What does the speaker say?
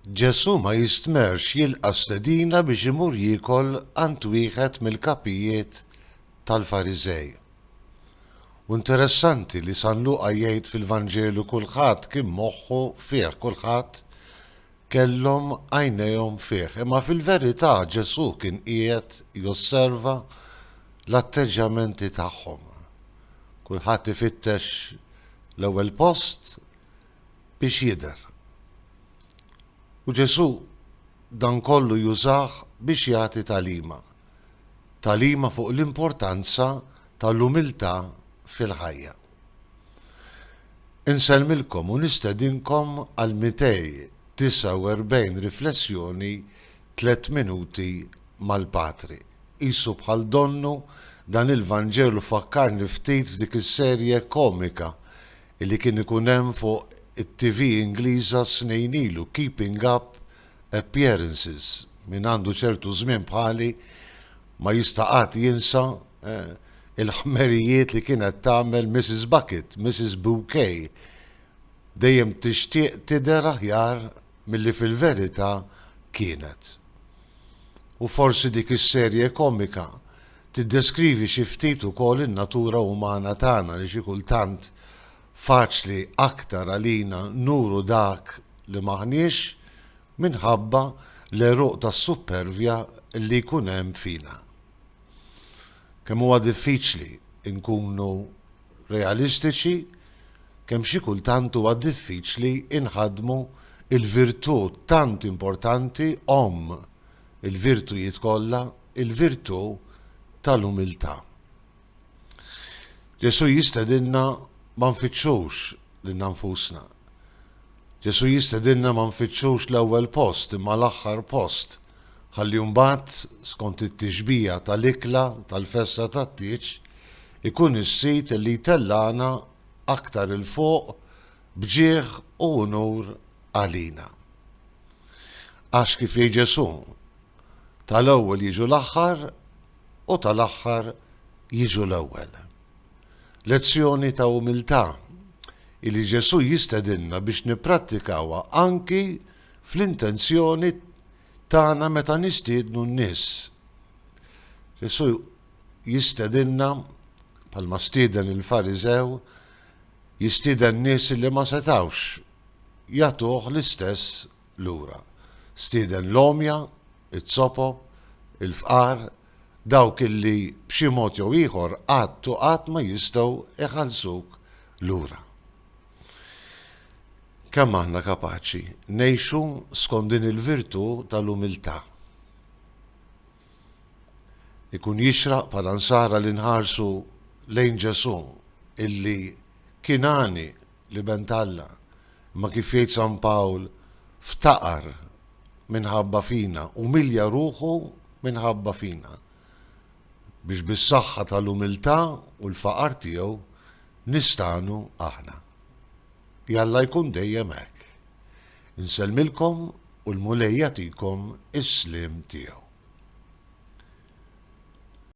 Ġesu ma jistmerx jilqa' stedina biex imur jiekol għand wieħed mill-kapijiet tal-Fariżej. U interessanti li San Luqa jgħid fil-Vanġelu kulħadd kien moħħu fih, kulħadd kellhom għajnejhom fih, imma fil-verità Ġesu kien qiegħed josserva l-atteġġamenti tagħhom. Kulħadd ifittex l-ewwel post biex jidher. U Ġesu dan kollu jużah biex jagħti talima fuq l-importanza tal-umiltà fil-ħajja. Insellmilkom u nistedinkom għal 249 riflessjoni 3 minuti mal-Patri. Qisu bħal donnu dan il-Vanġelu fakkarni ftit f'dik is-serje komika illi kien ikun hemm fuq it-TV Ingliża snejn ilu, Keeping Up Appearances, min għandu ċertu żmien bħali ma jistaqat jinsa il-ħmerijiet li kienet tagħmel Mrs. Bucket, Mrs. Bouquet, dejjem tixtieq tidher aħjar milli fil-verità kienet. U forsi dik is-serje komika tiddeskrivi xi ftit ukoll in-natura umana tagħna li xi kultant faċli aktar għalina nuru dak li maħniex minħabba l-eruq tas-supervja li jkun hemm fina. Kemm huwa diffiċli nkunu realistiċi, kemm xi kultant huwa diffiċli inħadmu il-virtù tant importanti il-virtu jitkollha, il-virtù tal-umiltà. Ġesu jistedinna ma nfittxux lil nfusna. Ġesu jistedinna ma nfittxux l-ewwel post imma l-aħħar post, ħalli mbagħad skont it-tixbija tal-ikla tal-festa tat-tieġ ikun is-sit li jtellana aktar il fuq bġieħ u unur għalina. Għax kif jgħid Ġesu, tal-ewwel jiġu l-aħħar u tal-aħħar jiġu l-ewwel. Lezzjoni ta' umiltà illi Ġesu jistedinna biex nipprattikawha anki fl-intenzjoni tagħna meta nistiednu n-nies. Ġesu jistedinna bħalma stieden il-Fariżew jistieden nies li ma setawx jagħtuh l-istess lura. Stieden l-omja, it-sopob, il-fqar, dawk illi b'xi mod jew ieħor qatt ma jistgħu iħallsuk lura. Kemm aħna kapaċi ngħixu skont din il-virtù tal-umiltà. Ikun jixraq bħala nsara li nħarsu lejn Ġesu illi kien għani li bentalla, ma kif jgħid San Pawl ftaqar minħabba fina, umilja ruħu minħabba fina. Biex bis-saħħa tal-umiltà u l-faqar tiegħu nistanu aħna. Jalla jkun dejjem hekk. Insellmilkom u l-mulej jagħtikom is-slim tiegħu.